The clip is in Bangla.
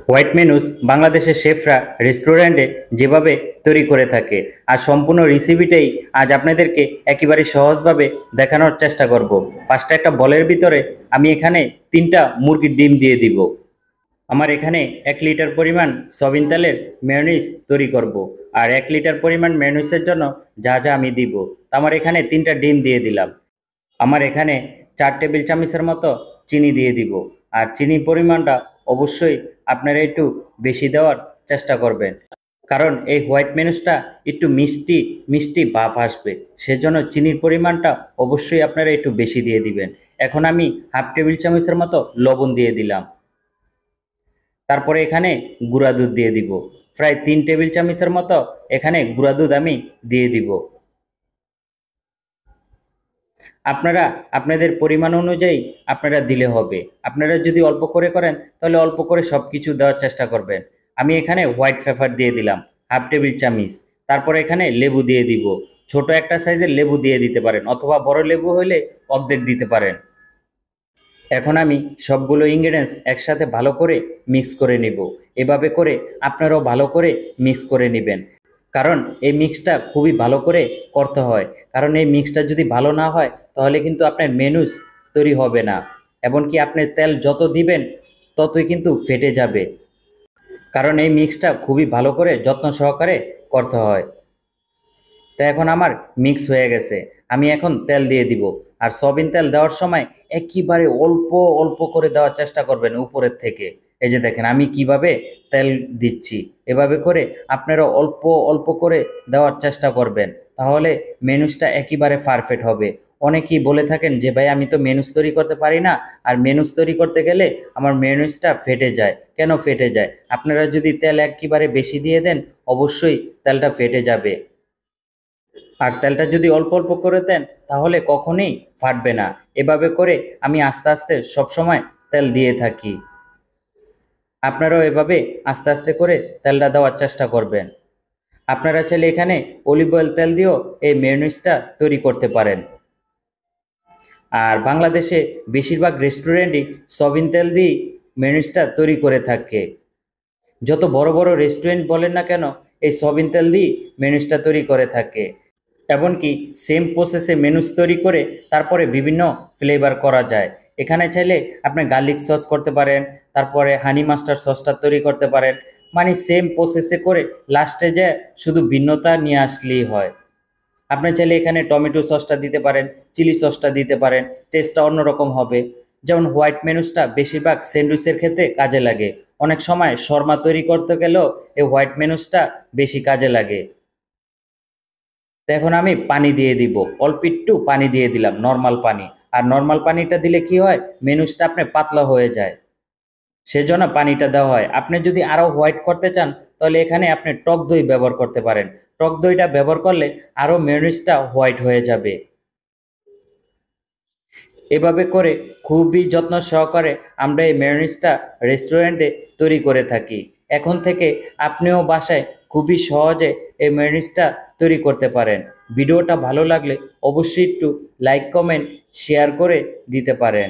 হোয়াইট মেনুস বাংলাদেশের শেফরা রেস্টুরেন্টে যেভাবে তৈরি করে থাকে, আর সম্পূর্ণ রেসিপিটাই আজ আপনাদেরকে একেবারে সহজভাবে দেখানোর চেষ্টা করব। ফার্স্টে একটা বলের ভিতরে আমি এখানে 3টা মুরগির ডিম দিয়ে দিব। আমার এখানে 1 লিটার পরিমাণ সয়াবিন তেলের মেয়োনিজ তৈরি করব, আর 1 লিটার পরিমাণ মেয়োনিজের জন্য যা যা আমি দিব, আমার এখানে 3টা ডিম দিয়ে দিলাম। আমার এখানে 4 টেবিল চামচের মতো চিনি দিয়ে দিব, আর চিনির পরিমাণটা অবশ্যই আপনারা একটু বেশি দেওয়ার চেষ্টা করবেন, কারণ এই হোয়াইট মেনুসটা একটু মিষ্টি মিষ্টি ভাব আসবে, সেজন্য চিনির পরিমাণটা অবশ্যই আপনারা একটু বেশি দিয়ে দিবেন। এখন আমি হাফ টেবিল চামচের মতো লবণ দিয়ে দিলাম। তারপরে এখানে গুঁড়া দুধ দিয়ে দিব, প্রায় 3 টেবিল চামচের মতো এখানে গুঁড়া দুধ আমি দিয়ে দিব। আপনারা আপনাদের পরিমাণ অনুযায়ী আপনারা দিলে হবে। আপনারা যদি অল্প করে করেন তাহলে অল্প করে সব কিছু দেওয়ার চেষ্টা করবেন। আমি এখানে হোয়াইট পেপার দিয়ে দিলাম হাফ টেবিল চামচ। তারপরে এখানে লেবু দিয়ে দিব, ছোট একটা সাইজের লেবু দিয়ে দিতে পারেন, অথবা বড় লেবু হলে অর্ধেক দিতে পারেন। এখন আমি সবগুলো ইনগ্রেডিয়েন্টস একসাথে ভালো করে মিক্স করে নেব। এভাবে করে আপনারাও ভালো করে মিক্স করে নেবেন, কারণ এই মিক্সটা খুবই ভালো করে করতে হয়। কারণ এই মিক্সটা যদি ভালো না হয় তাহলে কিন্তু আপনার মেনুস তৈরি হবে না, এমনকি আপনার তেল যত দিবেন ততই কিন্তু ফেটে যাবে। কারণ এই মিক্সটা খুবই ভালো করে যত্ন সহকারে করতে হয়। তো এখন আমার মিক্স হয়ে গেছে, আমি এখন তেল দিয়ে দিব। আর সয়াবিন তেল দেওয়ার সময় একেবারে অল্প অল্প করে দেওয়ার চেষ্টা করবেন উপরের থেকে। এই যে দেখেন আমি কিভাবে তেল দিচ্ছি, এভাবে করে আপনারা অল্প অল্প করে দেওয়ার চেষ্টা করবেন, তাহলে মেনুসটা একেবারে পারফেক্ট হবে। অনেকেই বলে থাকেন যে ভাই আমি তো মেনুস তৈরি করতে পারি না, আর মেনুস তৈরি করতে গেলে আমার মেনুসটা ফেটে যায়। কেন ফেটে যায়? আপনারা যদি তেল একেবারে বেশি দিয়ে দেন অবশ্যই তেলটা ফেটে যাবে, আর তেলটা যদি অল্প অল্প করে দেন তাহলে কখনোই ফাটবে না। এভাবে করে আমি আস্তে আস্তে সবসময় তেল দিয়ে থাকি। আপনারাও এভাবে আস্তে আস্তে করে তেলটা দেওয়ার চেষ্টা করবেন। আপনারা চাইলে এখানে অলিভ অয়েল তেল দিয়েও এই মেয়োনিজটা তৈরি করতে পারেন। আর বাংলাদেশে বেশিরভাগ রেস্টুরেন্টই সয়াবিন তেল দিয়েই মেয়োনিজটা তৈরি করে থাকে। যত বড় বড় রেস্টুরেন্ট বলেন না কেন, এই সয়াবিন তেল দিয়েই মেনুসটা তৈরি করে থাকে। এমনকি সেম প্রসেসে মেনুস তৈরি করে তারপরে বিভিন্ন ফ্লেভার করা যায়। এখানে চাইলে আপনি গার্লিক সস করতে পারেন, তারপরে হানি মাস্টার্ড সসটা তৈরি করতে পারেন। মানে সেম প্রসেসে করে লাস্টে যে শুধু ভিন্নতা নিয়ে আসলেই হয়। আপনি চাইলে এখানে টমেটো সসটা দিতে পারেন, চিলি সসটা দিতে পারেন, টেস্টটা অন্যরকম হবে। যেমন হোয়াইট মেনুসটা বেশিরভাগ স্যান্ডউইচের ক্ষেত্রে কাজে লাগে। অনেক সময় শর্মা তৈরি করতে গেলেও এই হোয়াইট মেনুসটা বেশি কাজে লাগে। তো এখন আমি পানি দিয়ে দিব, অল্প একটু পানি দিয়ে দিলাম, নর্মাল পানি। আর নর্মাল পানিটা দিলে কি হয়, মেনুসটা আপনার পাতলা হয়ে যায়, সেজন্য পানিটা দেওয়া হয়। আপনি যদি আরও হোয়াইট করতে চান তাহলে এখানে আপনি টক দই ব্যবহার করতে পারেন। টক দইটা ব্যবহার করলে আরও মেয়োনিজটা হোয়াইট হয়ে যাবে। এভাবে করে খুবই যত্ন সহকারে আমরা এই মেয়োনিজটা রেস্টুরেন্টে তৈরি করে থাকি। এখন থেকে আপনিও বাসায় খুবই সহজে এই মেয়োনিজটা তৈরি করতে পারেন। ভিডিওটা ভালো লাগলে অবশ্যই একটু লাইক কমেন্ট শেয়ার করে দিতে পারেন।